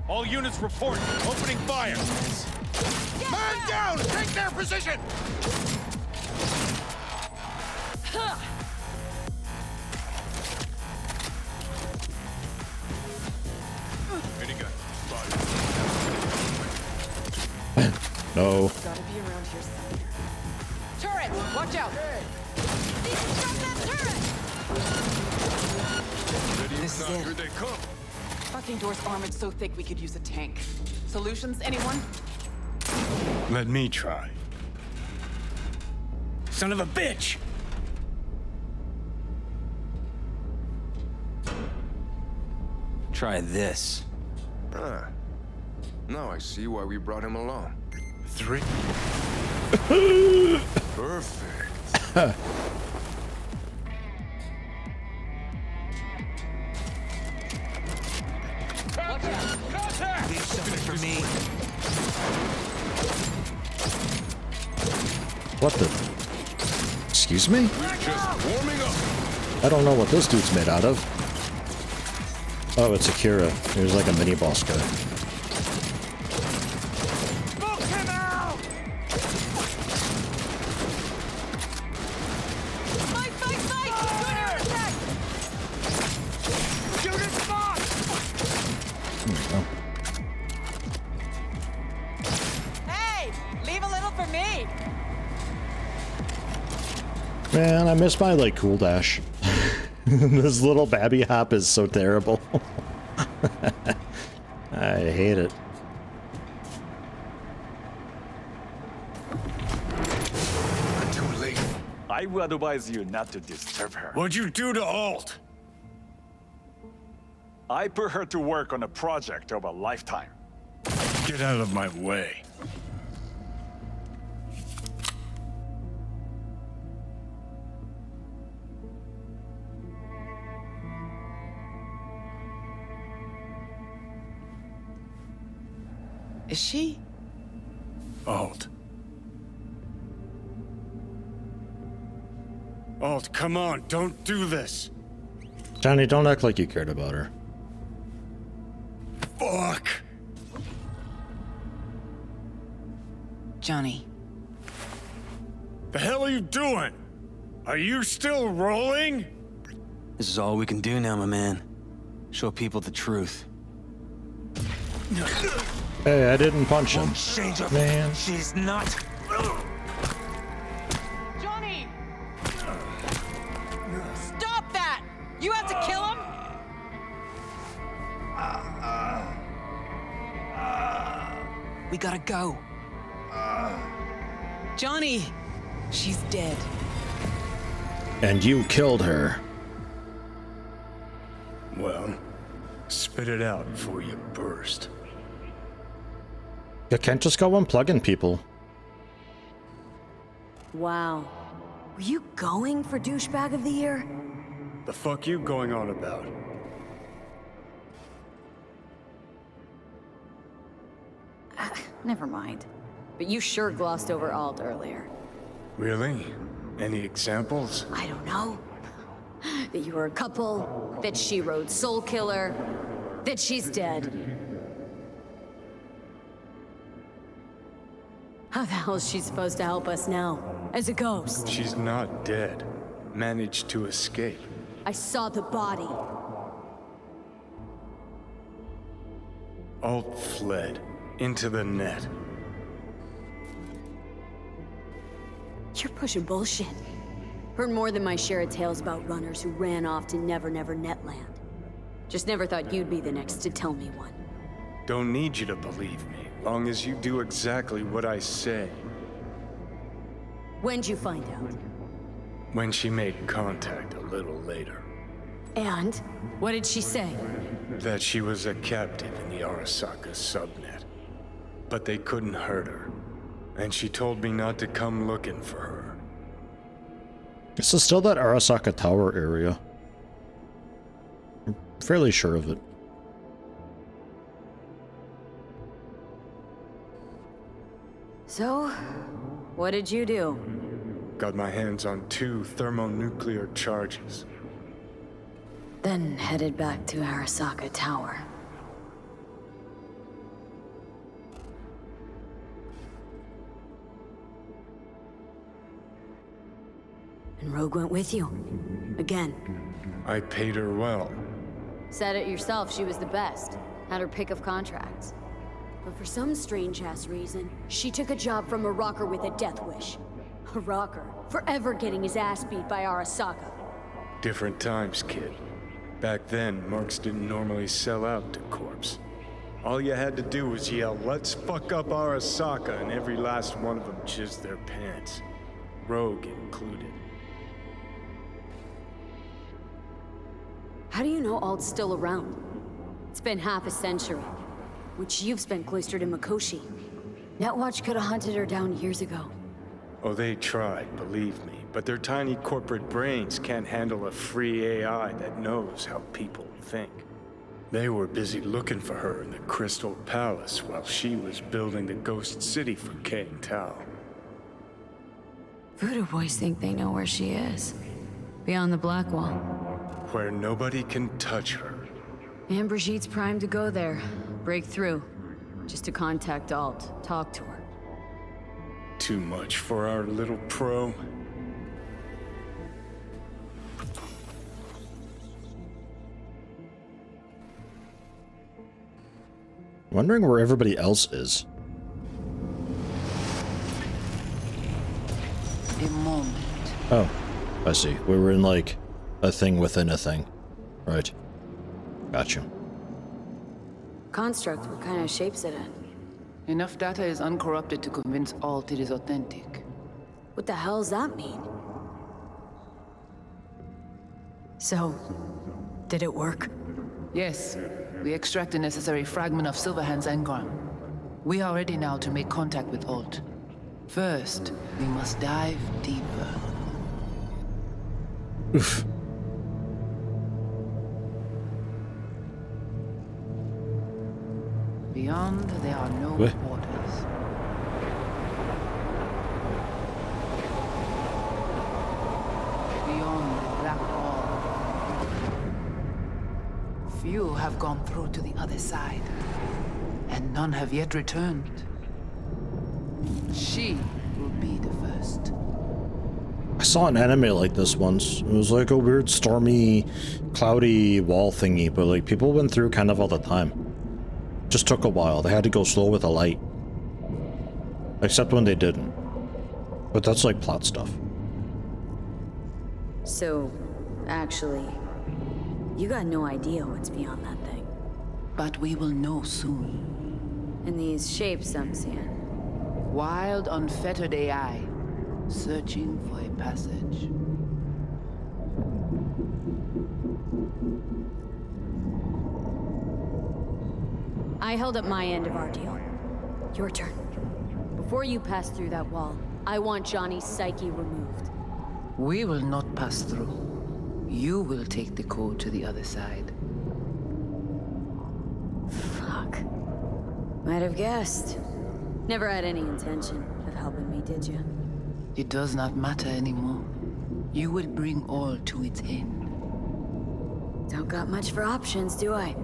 All units report. Opening fire. Man down! Take their position! Ready gun. No. Gotta be around here somewhere. Turret! Watch out! Deconstruct that turret! This is it. Here they come. Fucking door's armored so thick we could use a tank. Solutions, anyone? Let me try. Son of a bitch! Try this. Ah. Now I see why we brought him along. 3. Perfect. Watch out! Contact! Leave something for me. What the? Excuse me? Just warming up. I don't know what this dude's made out of. Oh, it's Akira. There's like a mini boss guy. Smoke him out! Fight! Doing air attack! Shoot his box! Hey! Leave a little for me! Man, I miss my like cool dash. This little babby hop is so terrible. I hate it. Too late. I would advise you not to disturb her. What'd you do to Alt? I put her to work on a project of a lifetime. Get out of my way. Is she? Alt. Alt, come on, don't do this. Johnny, don't act like you cared about her. Fuck. Johnny. The hell are you doing? Are you still rolling? This is all we can do now, my man. Show people the truth. Hey, I didn't punch him. Change up. Man. She's not. Johnny! Stop that! You have to kill him? We gotta go. Johnny! She's dead. And you killed her. Well, spit it out before you burst. You can't just go unplugging people. Wow. Were you going for douchebag of the year? The fuck you going on about? Never mind. But you sure glossed over Alt earlier. Really? Any examples? I don't know. That you were a couple, that she rode Soul Killer, that she's dead. How the hell is she supposed to help us now? As a ghost? She's not dead. Managed to escape. I saw the body. Alt fled into the net. You're pushing bullshit. Heard more than my share of tales about runners who ran off to Never Never Netland. Just never thought you'd be the next to tell me one. Don't need you to believe me, long as you do exactly what I say. When'd you find out? When she made contact a little later. And? What did she say? That she was a captive in the Arasaka subnet. But they couldn't hurt her. And she told me not to come looking for her. This is still that Arasaka Tower area. I'm fairly sure of it. So, what did you do? Got my hands on 2 thermonuclear charges. Then headed back to Arasaka Tower. And Rogue went with you. Again. I paid her well. Said it yourself, she was the best. Had her pick of contracts. But for some strange-ass reason, she took a job from a rocker with a death wish. A rocker, forever getting his ass beat by Arasaka. Different times, kid. Back then, mercs didn't normally sell out to corpse. All you had to do was yell, "Let's fuck up Arasaka," and every last one of them jizzed their pants. Rogue included. How do you know Alt's still around? It's been half a century, which you've spent cloistered in Mikoshi. Netwatch could have hunted her down years ago. Oh, they tried, believe me, but their tiny corporate brains can't handle a free AI that knows how people think. They were busy looking for her in the Crystal Palace while she was building the Ghost City for Kang Tao. Voodoo boys think they know where she is. Beyond the Black Wall. Where nobody can touch her. And Brigitte's primed to go there. Break through. Just to contact Alt. Talk to her. Too much for our little pro. Wondering where everybody else is. A moment. Oh, I see. We were in like a thing within a thing. Right. Gotcha. Construct, what kind of shape's it in? Enough data is uncorrupted to convince Alt it is authentic. What the hell's that mean? So, did it work? Yes, we extract the necessary fragment of Silverhand's engram. We are ready now to make contact with Alt. First, we must dive deeper. Oof. Beyond, there are no What? borders. Beyond the Black Wall. Few have gone through to the other side, and none have yet returned. She will be the first. I saw an anime like this once. It was like a weird stormy, cloudy wall thingy, but like people went through kind of all the time. Just took a while. They had to go slow with the light. Except when they didn't. But that's like plot stuff. So, actually, you got no idea what's beyond that thing. But we will know soon. And these shapes I'm seeing. Wild, unfettered AI, searching for a passage. I held up my end of our deal. Your turn. Before you pass through that wall, I want Johnny's psyche removed. We will not pass through. You will take the code to the other side. Fuck. Might have guessed. Never had any intention of helping me, did you? It does not matter anymore. You will bring all to its end. Don't got much for options, do I?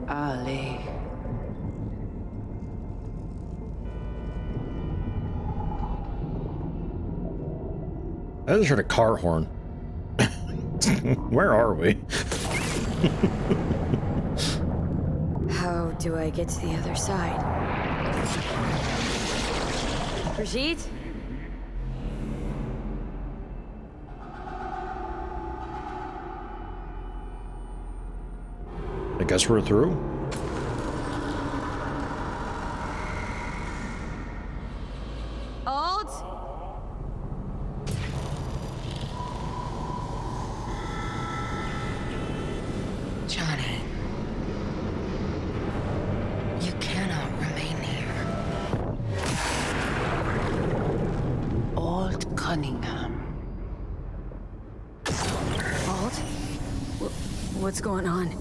Ale. I just heard a car horn. Where are we? How do I get to the other side? Brigitte? I guess we're through. Alt? Johnny, you cannot remain here. Alt Cunningham. Alt? What's going on?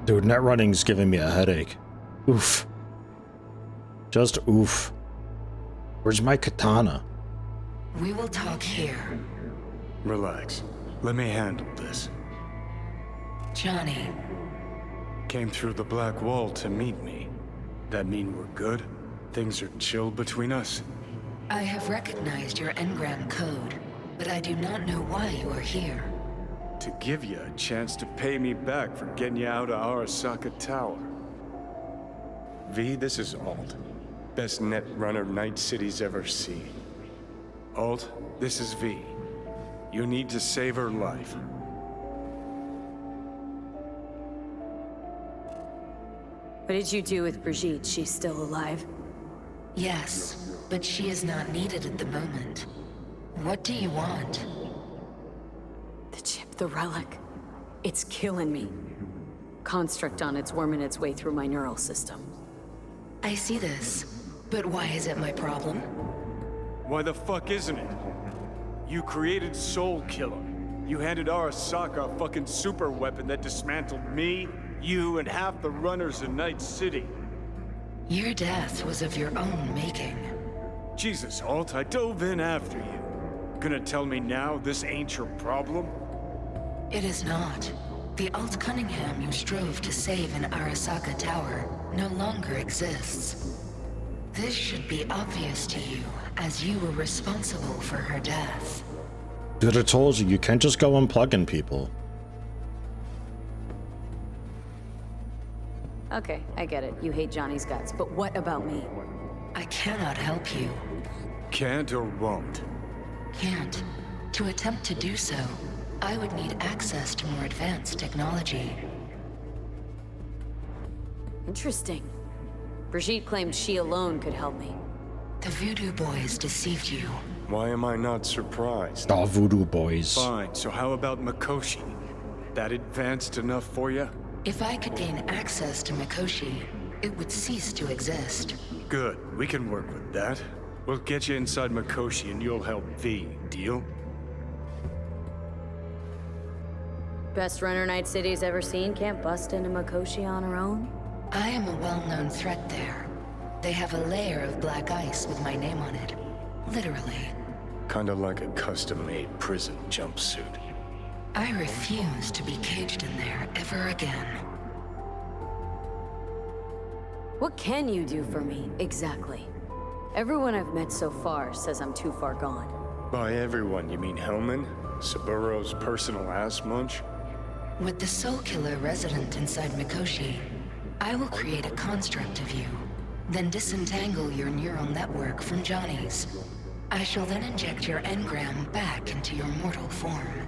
Dude, net running's giving me a headache. Oof. Just oof. Where's my katana? We will talk here. Relax. Let me handle this. Johnny, came through the Black Wall to meet me. That mean we're good? Things are chill between us? I have recognized your engram code, but I do not know why you are here. To give you a chance to pay me back for getting you out of Arasaka Tower. V, this is Alt. Best net runner Night City's ever seen. Alt, this is V. You need to save her life. What did you do with Brigitte? She's still alive? Yes, but she is not needed at the moment. What do you want? The chip, the relic. It's killing me. Construct on it's worming its way through my neural system. I see this, but why is it my problem? Why the fuck isn't it? You created Soul Killer. You handed Arasaka a fucking super weapon that dismantled me, you, and half the runners in Night City. Your death was of your own making. Jesus, Alt, I dove in after you. Gonna tell me now this ain't your problem? It is not. The Alt Cunningham you strove to save in Arasaka Tower no longer exists. This should be obvious to you, as you were responsible for her death. Dude, I told you, you can't just go unplugging people. Okay, I get it. You hate Johnny's guts, but what about me? I cannot help you. Can't or won't? Can't. To attempt to do so, I would need access to more advanced technology. Interesting. Brigitte claimed she alone could help me. The Voodoo Boys deceived you. Why am I not surprised? Oh, Voodoo Boys. Fine, so how about Mikoshi? That advanced enough for you? If I could gain access to Mikoshi, it would cease to exist. Good, we can work with that. We'll get you inside Mikoshi and you'll help V, deal? Best runner Night City's ever seen can't bust into Mikoshi on her own? I am a well-known threat there. They have a layer of black ice with my name on it. Literally. Kinda like a custom-made prison jumpsuit. I refuse to be caged in there ever again. What can you do for me, exactly? Everyone I've met so far says I'm too far gone. By everyone, you mean Hellman? Saburo's personal ass munch? With the Soul Killer resident inside Mikoshi, I will create a construct of you, then disentangle your neural network from Johnny's. I shall then inject your engram back into your mortal form.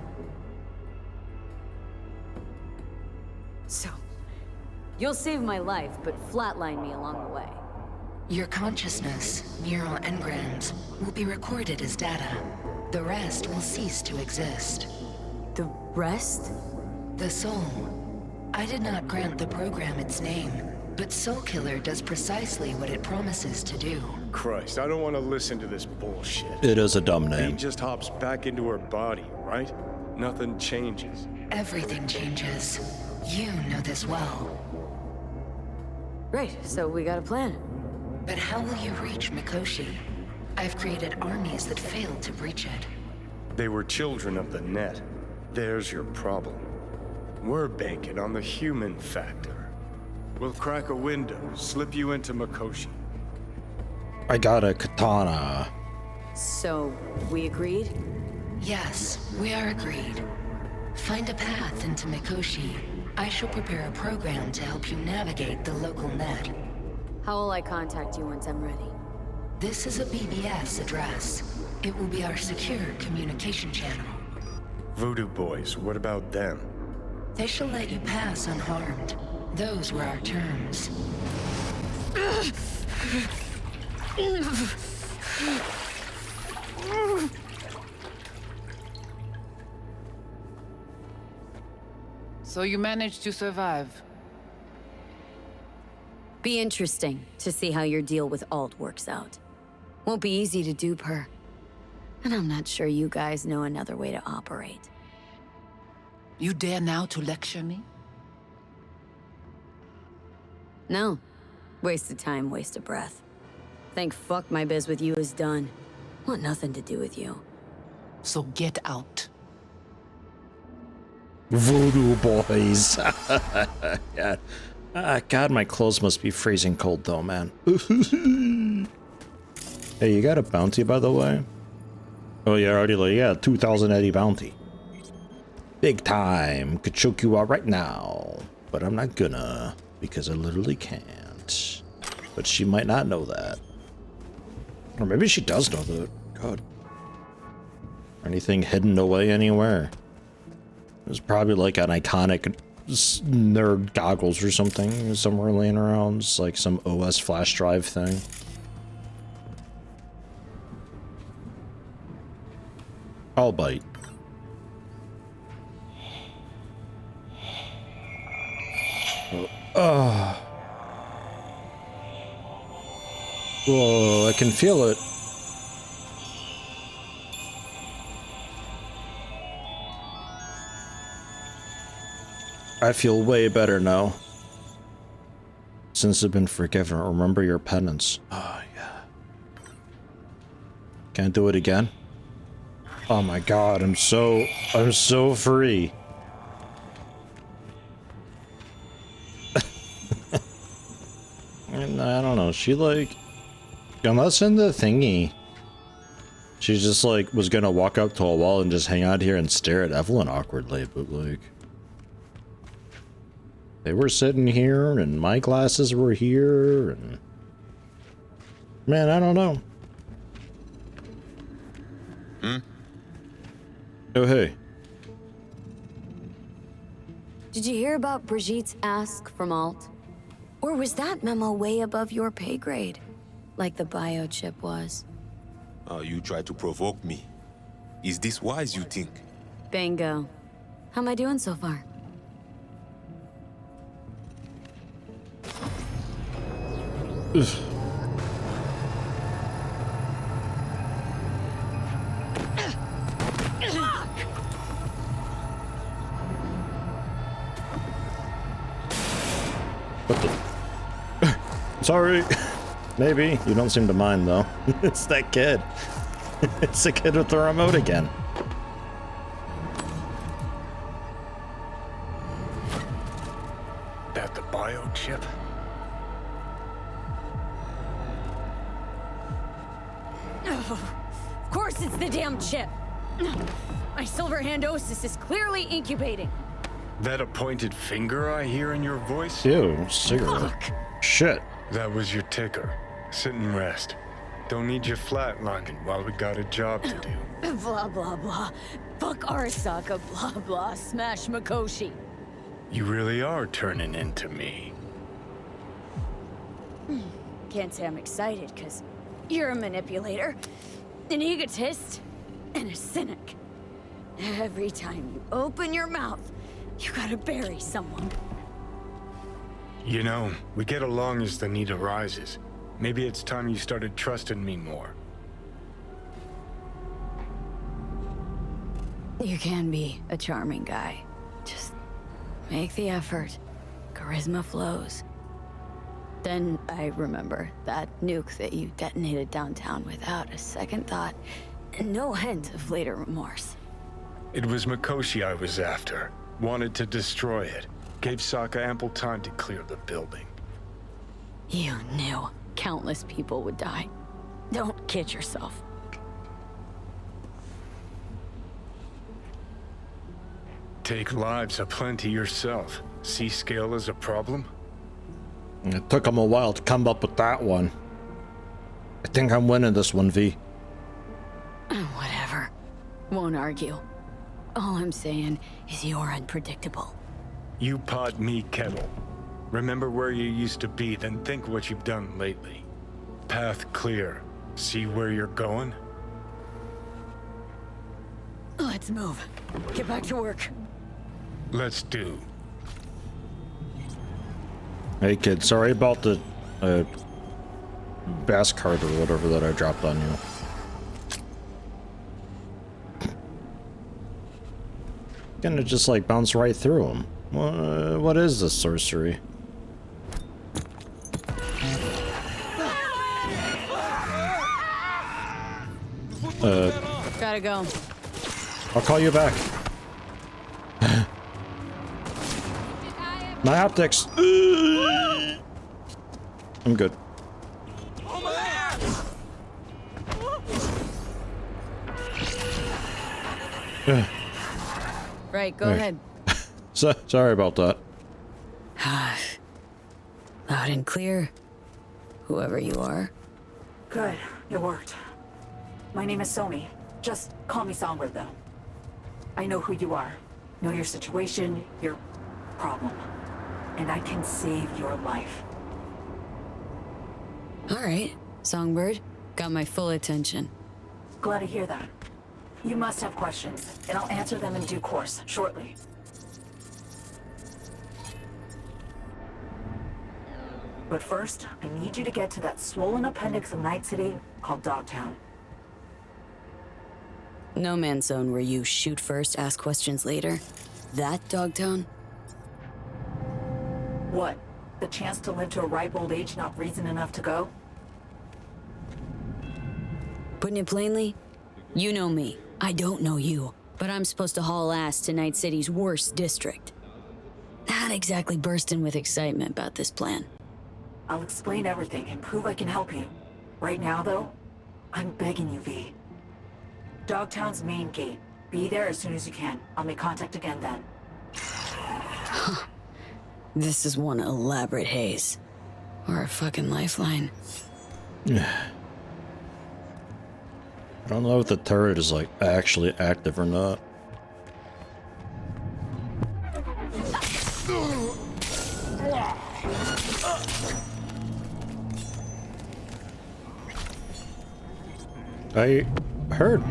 So, you'll save my life, but flatline me along the way. Your consciousness, neural engrams, will be recorded as data. The rest will cease to exist. The rest? The soul. I did not grant the program its name, but Soul Killer does precisely what it promises to do. Christ, I don't want to listen to this bullshit. It is a dumb He name. just hops back into her body, right? Nothing changes. Everything changes. You know this well. Great, so we got a plan. But how will you reach Mikoshi? I've created armies that failed to breach it. They were children of the net. There's your problem. We're banking on the human factor. We'll crack a window, slip you into Mikoshi. I got a katana. So, we agreed? Yes, we are agreed. Find a path into Mikoshi. I shall prepare a program to help you navigate the local net. How will I contact you once I'm ready? This is a BBS address. It will be our secure communication channel. Voodoo Boys, what about them? They shall let you pass unharmed. Those were our terms. So you managed to survive. Be interesting to see how your deal with Alt works out. Won't be easy to dupe her. And I'm not sure you guys know another way to operate. You dare now to lecture me? No. Wasted time, wasted breath. Thank fuck my biz with you is done. Want nothing to do with you. So get out. Voodoo Boys. Yeah. God, my clothes must be freezing cold though, man. Hey, you got a bounty, by the way? Oh, yeah, already, like, yeah, 2,080 bounty. Big time. Could choke you out right now. But I'm not gonna, because I literally can't. But she might not know that. Or maybe she does know that. God. Anything hidden away anywhere? There's probably like an iconic nerd goggles or something somewhere laying around. It's like some OS flash drive thing. I'll bite. Oh. Whoa, I can feel it. I feel way better now. Since I've been forgiven, remember your penance. Oh, yeah. Can't do it again? Oh my god, I'm so free. I don't know, she like, unless in the thingy, she just like was gonna walk up to a wall and just hang out here and stare at Evelyn awkwardly, but like, they were sitting here and my glasses were here and, man, I don't know. Oh, hey. Did you hear about Brigitte's ask from Alt? Or was that memo way above your pay grade? Like the biochip was? Oh, you try to provoke me. Is this wise, you think? Bingo. How am I doing so far? Ugh. What the? Sorry. Maybe. You don't seem to mind, though. It's that kid. It's the kid with the remote again. That the biochip? Of course it's the damn chip! My Silverhandosis is clearly incubating. That a pointed finger I hear in your voice? Ew, cigarette. Fuck. Shit. That was your ticker. Sit and rest. Don't need you flatlining while we got a job to do. Blah, blah, blah. Fuck Arasaka, blah, blah. Smash Mikoshi. You really are turning into me. Can't say I'm excited, because you're a manipulator, an egotist, and a cynic. Every time you open your mouth, you gotta bury someone. You know, we get along as the need arises. Maybe it's time you started trusting me more. You can be a charming guy. Just make the effort. Charisma flows. Then I remember that nuke that you detonated downtown without a second thought, and no hint of later remorse. It was Mikoshi I was after. Wanted to destroy it. Gave Sokka ample time to clear the building. You knew countless people would die. Don't kid yourself. Take lives aplenty yourself. See scale as a problem? It took him a while to come up with that one. I think I'm winning this one, V. Whatever. Won't argue. All I'm saying is you're unpredictable. You pot me kettle. Remember where you used to be, then think what you've done lately. Path clear. See where you're going? Let's move. Get back to work. Let's do. Hey kid, sorry about the bass card or whatever that I dropped on you. Gonna just like bounce right through him. What is this sorcery? Gotta go. I'll call you back. My optics. I'm good. Right, go ahead. So, sorry about that. Loud and clear. Whoever you are. Good, it worked. My name is Somi. Just call me Songbird, though. I know who you are. Know your situation, your problem. And I can save your life. Alright, Songbird. Got my full attention. Glad to hear that. You must have questions, and I'll answer them in due course, shortly. But first, I need you to get to that swollen appendix of Night City called Dogtown. No man's zone where you shoot first, ask questions later. That Dogtown? What? The chance to live to a ripe old age, not reason enough to go? Putting it plainly, you know me. I don't know you. But I'm supposed to haul ass to Night City's worst district. Not exactly bursting with excitement about this plan. I'll explain everything and prove I can help you. Right now, though, I'm begging you, V. Dogtown's main gate. Be there as soon as you can. I'll make contact again then. This is one elaborate haze. Or a fucking lifeline. I don't know if the turret is like actually active or not. I heard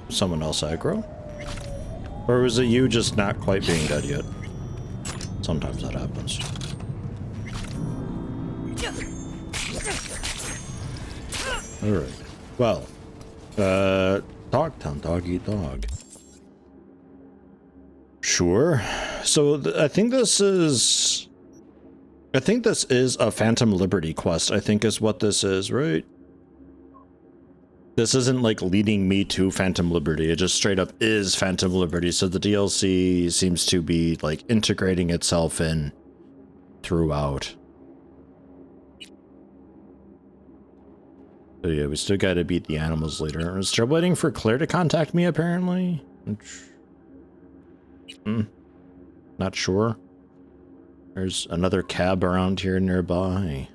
someone else aggro. Or was it you just not quite being dead yet? Sometimes that happens. Alright. Well, Dogtown, dog eat dog. Sure. So I think this is a Phantom Liberty quest, I think is what this is, right? This isn't like leading me to Phantom Liberty, it just straight up is Phantom Liberty, so the DLC seems to be like integrating itself in throughout. So yeah, we still gotta beat the animals later. We're still waiting for Claire to contact me, apparently. Not sure. There's another cab around here nearby.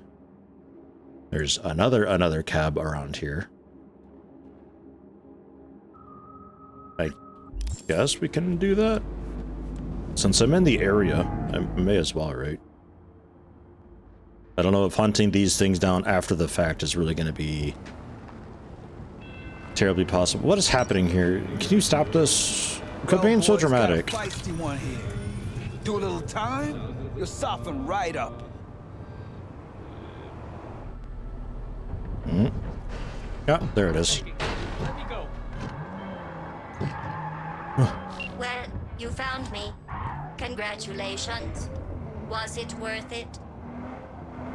There's another cab around here. I guess we can do that. Since I'm in the area, I may as well, right? I don't know if hunting these things down after the fact is really going to be terribly possible. What is happening here? Can you stop this? Quit being so dramatic. Do a little time, you'll soften right up. Yeah, there it is. Let me go. Well, you found me. Congratulations. Was it worth it?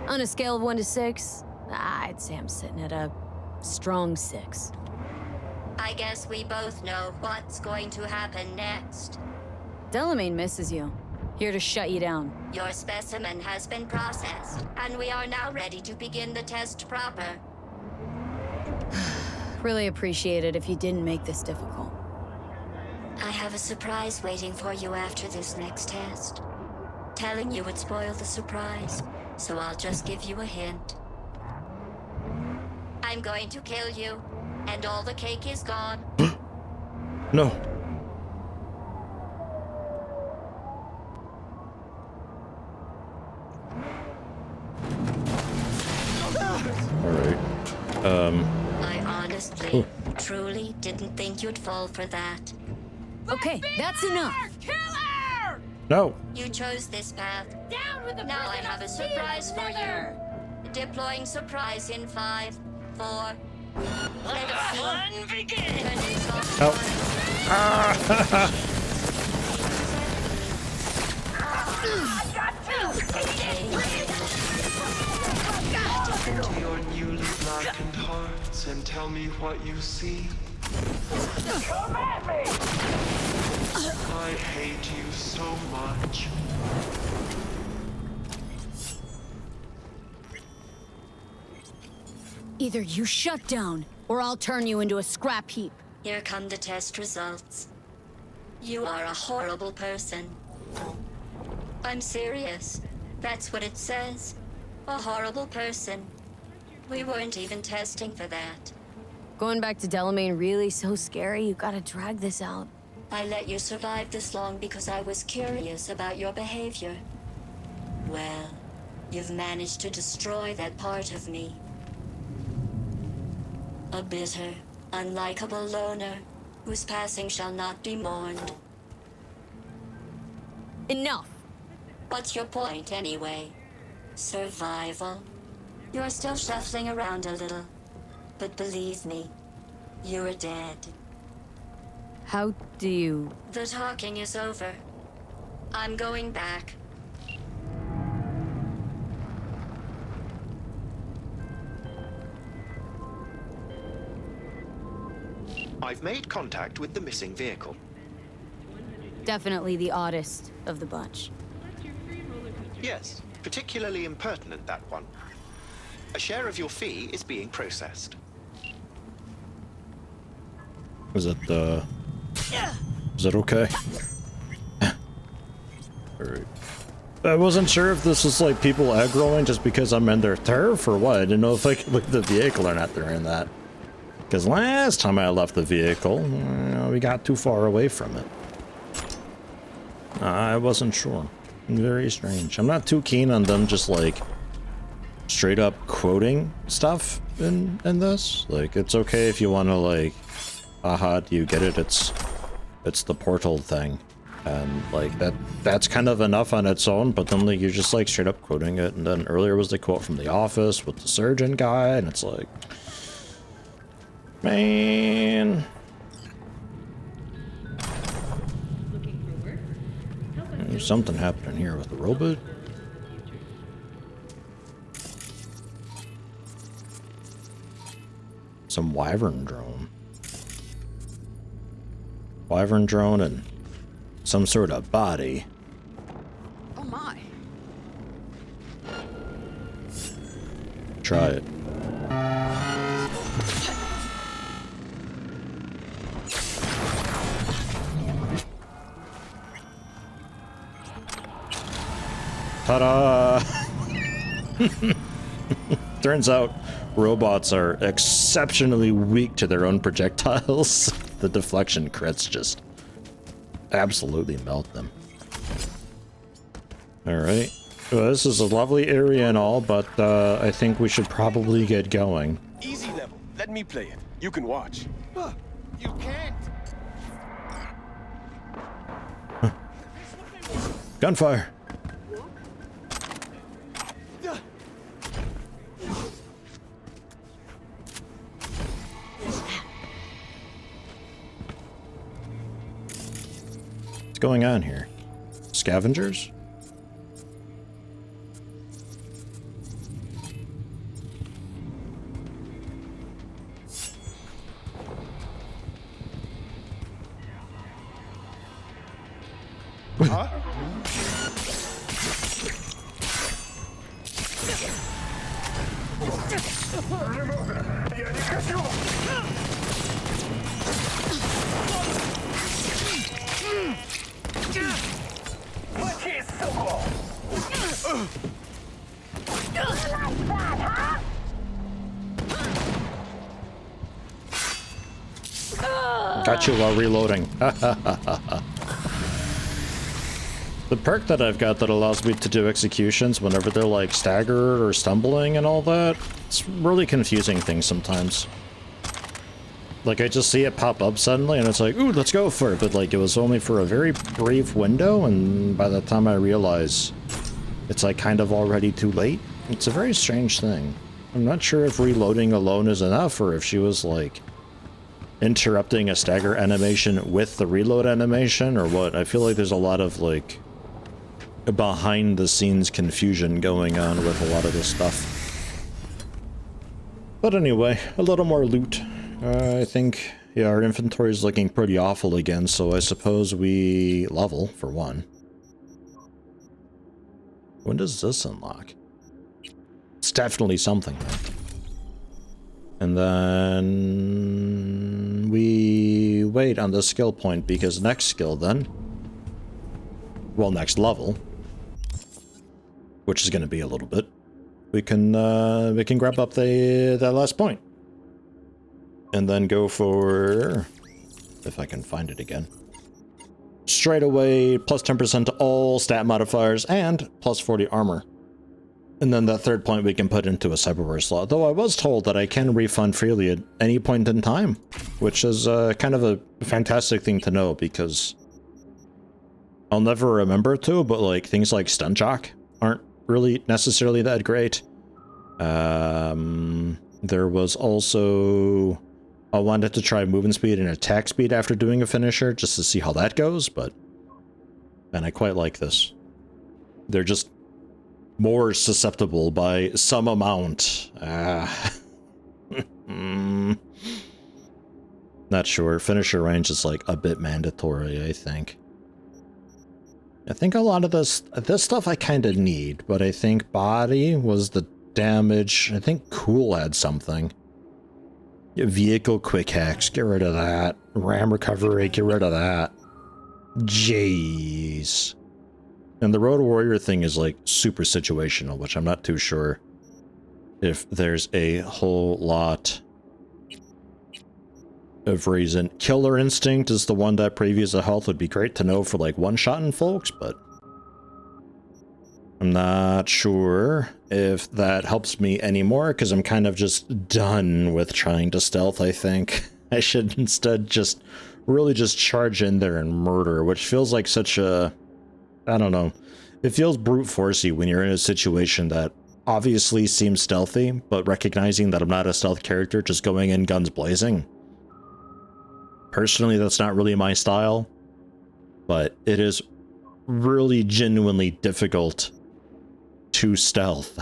On a scale of 1 to 6, I'd say I'm sitting at a strong 6. I guess we both know what's going to happen next. Delamain misses you. Here to shut you down. Your specimen has been processed, and we are now ready to begin the test proper. Really appreciate it if you didn't make this difficult. I have a surprise waiting for you after this next test. Telling you would spoil the surprise, so I'll just give you a hint. I'm going to kill you, and all the cake is gone. No. Alright. I honestly, truly didn't think you'd fall for that. Okay, that's enough. No. You chose this path. Down with the now I have a surprise for you. Deploying surprise in 5, 4. Let fun begin. Into your newly blackened hearts and tell me what you see. Come at me! I hate you so much. Either you shut down, or I'll turn you into a scrap heap. Here come the test results. You are a horrible person. I'm serious. That's what it says. A horrible person. We weren't even testing for that. Going back to Delamain really so scary? You gotta drag this out. I let you survive this long because I was curious about your behavior. Well, you've managed to destroy that part of me. A bitter, unlikable loner whose passing shall not be mourned. Enough! What's your point, anyway? Survival? You're still shuffling around a little. But believe me, you're dead. How do you... The talking is over. I'm going back. I've made contact with the missing vehicle. Definitely the oddest of the bunch. Yes, particularly impertinent, that one. A share of your fee is being processed. Is it okay? Alright. I wasn't sure if this was like people aggroing just because I'm in their turf or what. I didn't know if I could look at the vehicle or not during that. Because last time I left the vehicle, we got too far away from it. I wasn't sure. Very strange. I'm not too keen on them just like straight up quoting stuff in this. Like, it's okay if you want to like, aha, do you get it? It's the portal thing. And like that's kind of enough on its own, but then like you're just like straight up quoting it. And then earlier was the quote from The Office with the surgeon guy, and it's like, man. There's something happening here with the robot. Some wyvern drone. Wyvern drone and some sort of body. Oh my. Try it. Ta-da! Turns out robots are exceptionally weak to their own projectiles. The deflection crits just absolutely melt them. Alright. Well, this is a lovely area and all, but I think we should probably get going. Easy level. Let me play it. You can watch. You can't. Huh. Gunfire! What's going on here? Scavengers? Huh? Got you while reloading. The perk that I've got that allows me to do executions whenever they're like staggered or stumbling and all that, it's really confusing things sometimes. Like I just see it pop up suddenly and it's like, ooh, let's go for it. But like it was only for a very brief window, and by the time I realize it's like kind of already too late. It's a very strange thing. I'm not sure if reloading alone is enough or if she was like interrupting a stagger animation with the reload animation or what. I feel like there's a lot of like behind the scenes confusion going on with a lot of this stuff. But anyway, a little more loot. I think, yeah, our inventory is looking pretty awful again, so I suppose we level for one. When does this unlock? It's definitely something. And then we wait on the skill point because next skill then, well, next level, which is going to be a little bit, we can grab up that last point and then go for, if I can find it again, straight away plus 10% to all stat modifiers and plus 40 armor. And then that third point we can put into a cyberware slot. Though I was told that I can refund freely at any point in time, which is kind of a fantastic thing to know because I'll never remember to, but like things like stun jock aren't really necessarily that great. There was also, I wanted to try movement speed and attack speed after doing a finisher just to see how that goes, but man, I quite like this. They're just more susceptible by some amount. Not sure. Finisher range is like a bit mandatory, I think. I think a lot of this stuff I kind of need, but I think body was the damage. I think cool had something. Vehicle quick hacks, get rid of that. RAM recovery, get rid of that. Jeez. And the Road Warrior thing is like super situational, which I'm not too sure if there's a whole lot of reason. Killer Instinct is the one that previews the health would be great to know for like one-shotting folks, but I'm not sure if that helps me anymore because I'm kind of just done with trying to stealth, I think. I should instead just really just charge in there and murder, which feels like such a, I don't know. It feels brute forcey when you're in a situation that obviously seems stealthy, but recognizing that I'm not a stealth character, just going in guns blazing. Personally, that's not really my style, but it is really genuinely difficult to stealth.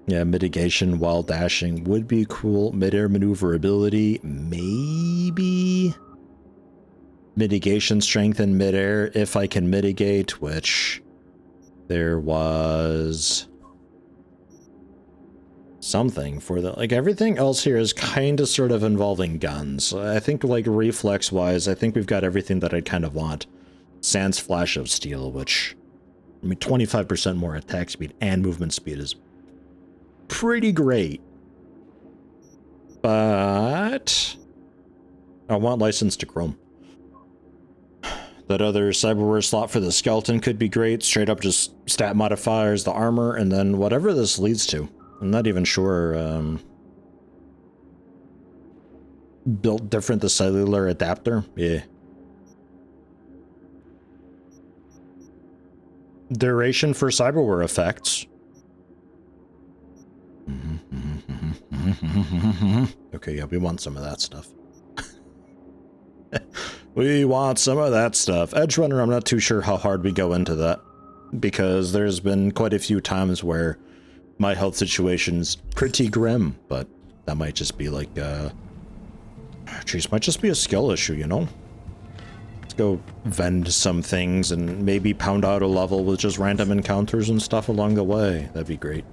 Yeah, mitigation while dashing would be cool. Mid-air maneuverability, maybe. Mitigation strength in mid-air, if I can mitigate, which there was something for the, like everything else here is kind of sort of involving guns. I think like reflex-wise, I think we've got everything that I'd kind of want. Sans Flash of Steel, which, I mean, 25% more attack speed and movement speed is pretty great, but I want License to Chrome. That other cyberware slot for the skeleton could be great. Straight up just stat modifiers, the armor, and then whatever this leads to. I'm not even sure. Built different, the cellular adapter. Yeah. Duration for cyberware effects. Okay, yeah, we want some of that stuff. We want some of that stuff. Edgerunner, I'm not too sure how hard we go into that, because there's been quite a few times where my health situation's pretty grim, but that might just be like, geez, might just be a skill issue, you know? Let's go vend some things and maybe pound out a level with just random encounters and stuff along the way. That'd be great.